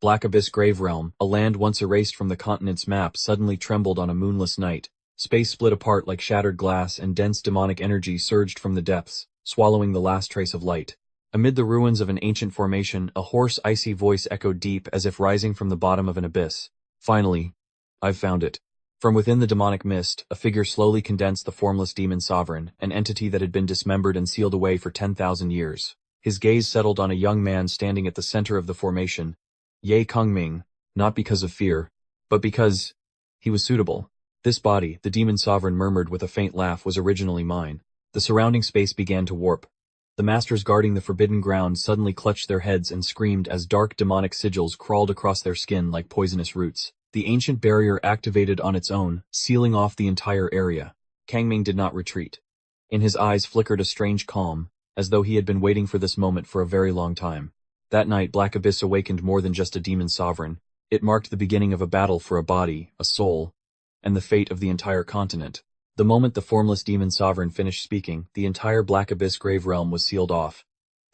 Black Abyss Grave Realm, a land once erased from the continent's map, suddenly trembled on a moonless night. Space split apart like shattered glass, and dense demonic energy surged from the depths, swallowing the last trace of light. Amid the ruins of an ancient formation, a hoarse, icy voice echoed deep as if rising from the bottom of an abyss. Finally, I've found it. From within the demonic mist, a figure slowly condensed, the formless demon sovereign, an entity that had been dismembered and sealed away for 10,000 years. His gaze settled on a young man standing at the center of the formation, Ye Kongming, not because of fear, but because he was suitable. This body, the demon sovereign murmured with a faint laugh, was originally mine. The surrounding space began to warp. The masters guarding the forbidden ground suddenly clutched their heads and screamed as dark demonic sigils crawled across their skin like poisonous roots. The ancient barrier activated on its own, sealing off the entire area. Kangming did not retreat. In his eyes flickered a strange calm, as though he had been waiting for this moment for a very long time. That night, Black Abyss awakened more than just a demon sovereign. It marked the beginning of a battle for a body, a soul, and the fate of the entire continent. The moment the formless demon sovereign finished speaking, the entire Black Abyss grave realm was sealed off.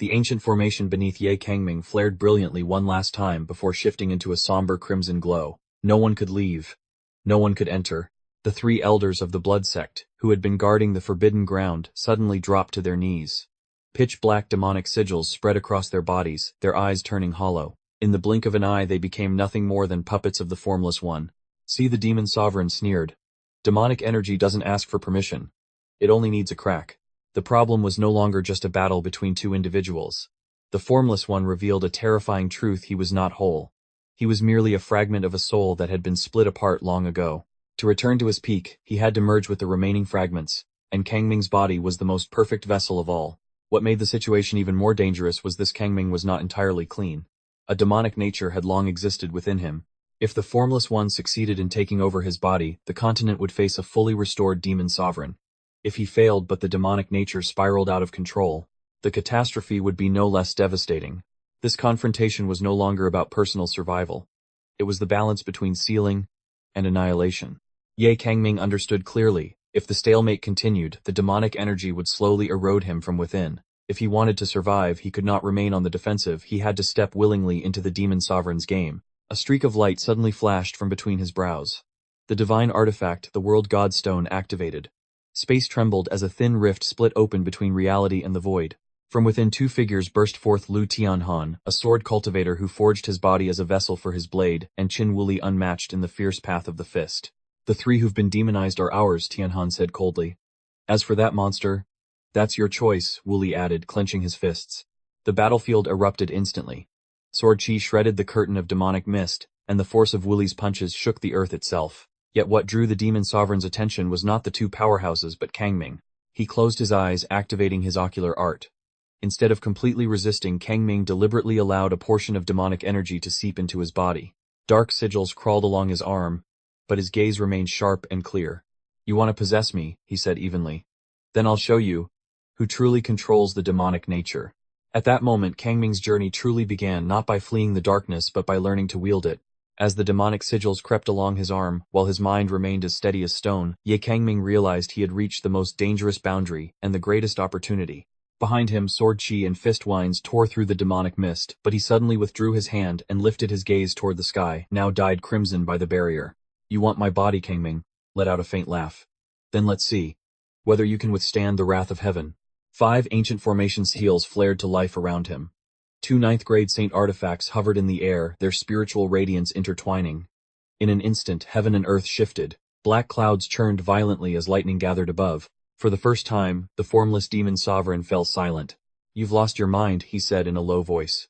The ancient formation beneath Ye Kangming flared brilliantly one last time before shifting into a somber crimson glow. No one could leave. No one could enter. The three elders of the blood sect, who had been guarding the forbidden ground, suddenly dropped to their knees. Pitch-black demonic sigils spread across their bodies, their eyes turning hollow. In the blink of an eye they became nothing more than puppets of the Formless One. See, the demon sovereign sneered. Demonic energy doesn't ask for permission. It only needs a crack. The problem was no longer just a battle between two individuals. The Formless One revealed a terrifying truth: he was not whole. He was merely a fragment of a soul that had been split apart long ago. To return to his peak, he had to merge with the remaining fragments, and Kangming's body was the most perfect vessel of all. What made the situation even more dangerous was this: Kangming was not entirely clean. A demonic nature had long existed within him. If the Formless One succeeded in taking over his body, the continent would face a fully restored demon sovereign. If he failed but the demonic nature spiraled out of control, the catastrophe would be no less devastating. This confrontation was no longer about personal survival. It was the balance between sealing and annihilation. Ye Kangming understood clearly: if the stalemate continued, the demonic energy would slowly erode him from within. If he wanted to survive, he could not remain on the defensive. He had to step willingly into the demon sovereign's game. A streak of light suddenly flashed from between his brows. The divine artifact, the World God Stone, activated. Space trembled as a thin rift split open between reality and the void. From within, two figures burst forth: Lu Tianhan, a sword cultivator who forged his body as a vessel for his blade, and Qin Wuli, unmatched in the fierce path of the fist. The three who've been demonized are ours, Tianhan said coldly. As for that monster, that's your choice, Wuli added, clenching his fists. The battlefield erupted instantly. Sword Chi shredded the curtain of demonic mist, and the force of Wuli's punches shook the earth itself. Yet what drew the demon sovereign's attention was not the two powerhouses but Kangming. He closed his eyes, activating his ocular art. Instead of completely resisting, Kangming deliberately allowed a portion of demonic energy to seep into his body. Dark sigils crawled along his arm, but his gaze remained sharp and clear. You want to possess me, he said evenly. Then I'll show you who truly controls the demonic nature. At that moment, Kangming's journey truly began, not by fleeing the darkness but by learning to wield it. As the demonic sigils crept along his arm, while his mind remained as steady as stone, Ye Kangming realized he had reached the most dangerous boundary and the greatest opportunity. Behind him, sword chi and fist winds tore through the demonic mist, but he suddenly withdrew his hand and lifted his gaze toward the sky, now dyed crimson by the barrier. You want my body, Kangming? Let out a faint laugh. Then let's see whether you can withstand the wrath of heaven. 5 ancient formations' heels flared to life around him. 2 ninth-grade saint artifacts hovered in the air, their spiritual radiance intertwining. In an instant, heaven and earth shifted. Black clouds churned violently as lightning gathered above. For the first time, the formless demon sovereign fell silent. You've lost your mind, he said in a low voice.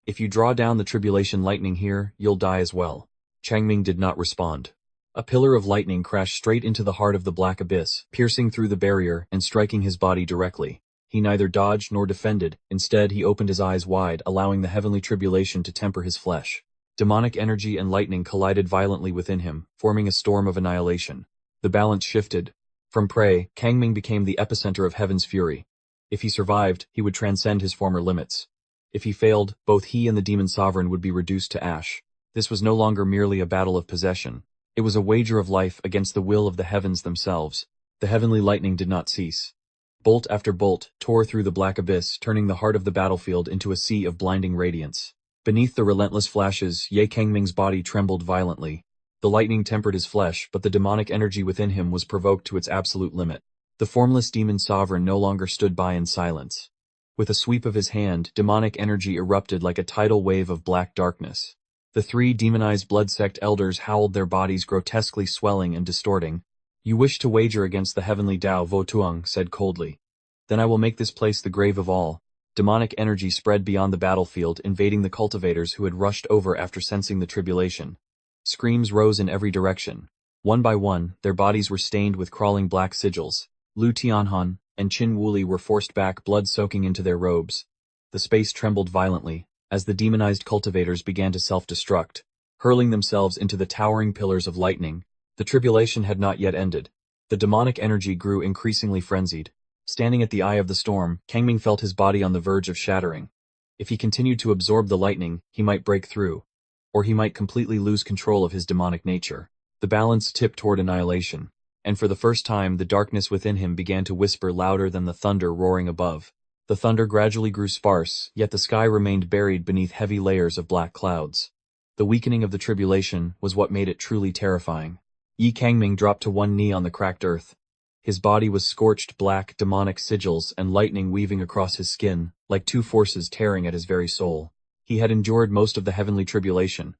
If you draw down the tribulation lightning here, you'll die as well. Kangming did not respond. A pillar of lightning crashed straight into the heart of the black abyss, piercing through the barrier and striking his body directly. He neither dodged nor defended. Instead, he opened his eyes wide, allowing the heavenly tribulation to temper his flesh. Demonic energy and lightning collided violently within him, forming a storm of annihilation. The balance shifted. From prey, Kangming became the epicenter of heaven's fury. If he survived, he would transcend his former limits. If he failed, both he and the demon sovereign would be reduced to ash. This was no longer merely a battle of possession. It was a wager of life against the will of the heavens themselves. The heavenly lightning did not cease. Bolt after bolt tore through the black abyss, turning the heart of the battlefield into a sea of blinding radiance. Beneath the relentless flashes, Ye Kangming's body trembled violently. The lightning tempered his flesh, but the demonic energy within him was provoked to its absolute limit. The formless demon sovereign no longer stood by in silence. With a sweep of his hand, demonic energy erupted like a tidal wave of black darkness. The three demonized blood sect elders howled, their bodies grotesquely swelling and distorting. "You wish to wager against the heavenly Tao," Votuang said coldly. "Then I will make this place the grave of all." Demonic energy spread beyond the battlefield, invading the cultivators who had rushed over after sensing the tribulation. Screams rose in every direction. One by one, their bodies were stained with crawling black sigils. Lu Tianhan and Qin Wuli were forced back, blood soaking into their robes. The space trembled violently as the demonized cultivators began to self-destruct, hurling themselves into the towering pillars of lightning. The tribulation had not yet ended. The demonic energy grew increasingly frenzied. Standing at the eye of the storm, Kangming felt his body on the verge of shattering. If he continued to absorb the lightning, he might break through. Or he might completely lose control of his demonic nature. The balance tipped toward annihilation. And for the first time, the darkness within him began to whisper louder than the thunder roaring above. The thunder gradually grew sparse, yet the sky remained buried beneath heavy layers of black clouds. The weakening of the tribulation was what made it truly terrifying. Ye Kangming dropped to one knee on the cracked earth. His body was scorched black, demonic sigils and lightning weaving across his skin, like two forces tearing at his very soul. He had endured most of the heavenly tribulation,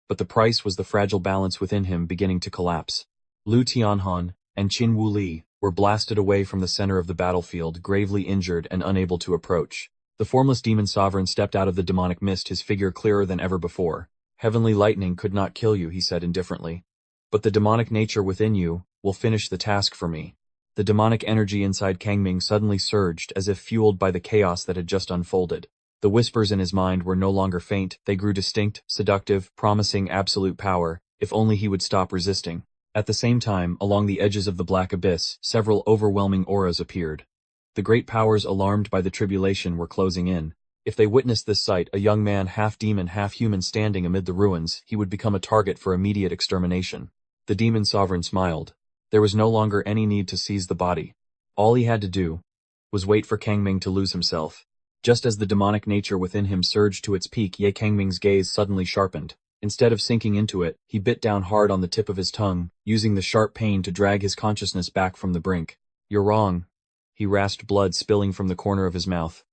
but the price was the fragile balance within him beginning to collapse. Lu Tianhan and Qin Wuli were blasted away from the center of the battlefield, gravely injured and unable to approach. The formless demon sovereign stepped out of the demonic mist, his figure clearer than ever before. "Heavenly lightning could not kill you," he said indifferently. "But the demonic nature within you will finish the task for me." The demonic energy inside Kangming suddenly surged, as if fueled by the chaos that had just unfolded. The whispers in his mind were no longer faint, they grew distinct, seductive, promising absolute power, if only he would stop resisting. At the same time, along the edges of the black abyss, several overwhelming auras appeared. The great powers, alarmed by the tribulation, were closing in. If they witnessed this sight, a young man half demon half human standing amid the ruins, he would become a target for immediate extermination. The demon sovereign smiled. There was no longer any need to seize the body. All he had to do was wait for Kangming to lose himself. Just as the demonic nature within him surged to its peak, Ye Kangming's gaze suddenly sharpened. Instead of sinking into it, he bit down hard on the tip of his tongue, using the sharp pain to drag his consciousness back from the brink. "You're wrong." He rasped, blood spilling from the corner of his mouth.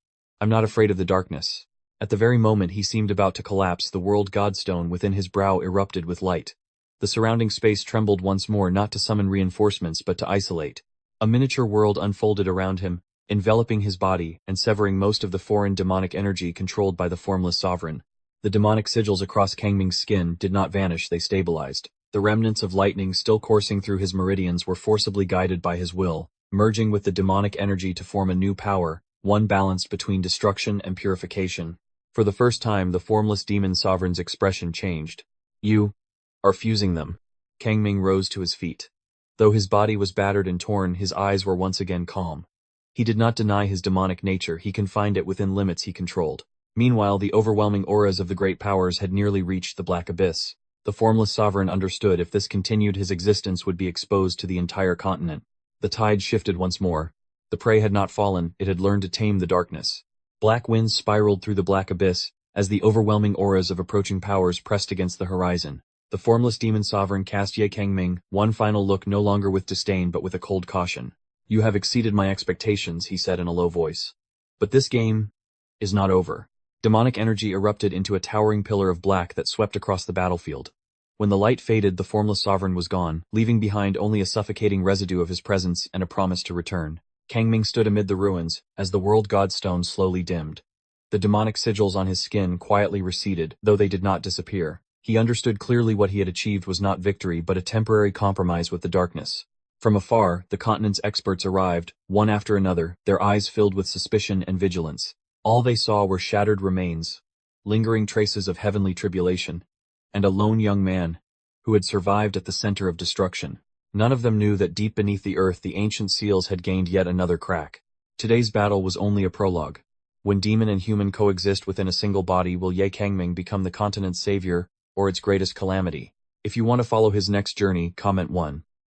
"I'm not afraid of the darkness." At the very moment he seemed about to collapse, the world godstone within his brow erupted with light. The surrounding space trembled once more, not to summon reinforcements but to isolate. A miniature world unfolded around him, enveloping his body and severing most of the foreign demonic energy controlled by the formless sovereign. The demonic sigils across Kangming's skin did not vanish, they stabilized. The remnants of lightning still coursing through his meridians were forcibly guided by his will, merging with the demonic energy to form a new power, one balanced between destruction and purification. For the first time, the formless demon sovereign's expression changed. "You are fusing them." Kangming rose to his feet. Though his body was battered and torn, his eyes were once again calm. He did not deny his demonic nature, he confined it within limits he controlled. Meanwhile, the overwhelming auras of the great powers had nearly reached the black abyss. The formless sovereign understood if this continued, his existence would be exposed to the entire continent. The tide shifted once more. The prey had not fallen, it had learned to tame the darkness. Black winds spiraled through the black abyss, as the overwhelming auras of approaching powers pressed against the horizon. The formless demon sovereign cast Ye Kangming one final look, no longer with disdain but with a cold caution. "You have exceeded my expectations," he said in a low voice. "But this game is not over." Demonic energy erupted into a towering pillar of black that swept across the battlefield. When the light faded, the formless sovereign was gone, leaving behind only a suffocating residue of his presence and a promise to return. Kangming stood amid the ruins, as the world godstone slowly dimmed. The demonic sigils on his skin quietly receded, though they did not disappear. He understood clearly what he had achieved was not victory but a temporary compromise with the darkness. From afar, the continent's experts arrived, one after another, their eyes filled with suspicion and vigilance. All they saw were shattered remains, lingering traces of heavenly tribulation, and a lone young man who had survived at the center of destruction. None of them knew that deep beneath the earth the ancient seals had gained yet another crack. Today's battle was only a prologue. When demon and human coexist within a single body, will Ye Kangming become the continent's savior or its greatest calamity? If you want to follow his next journey, comment 1.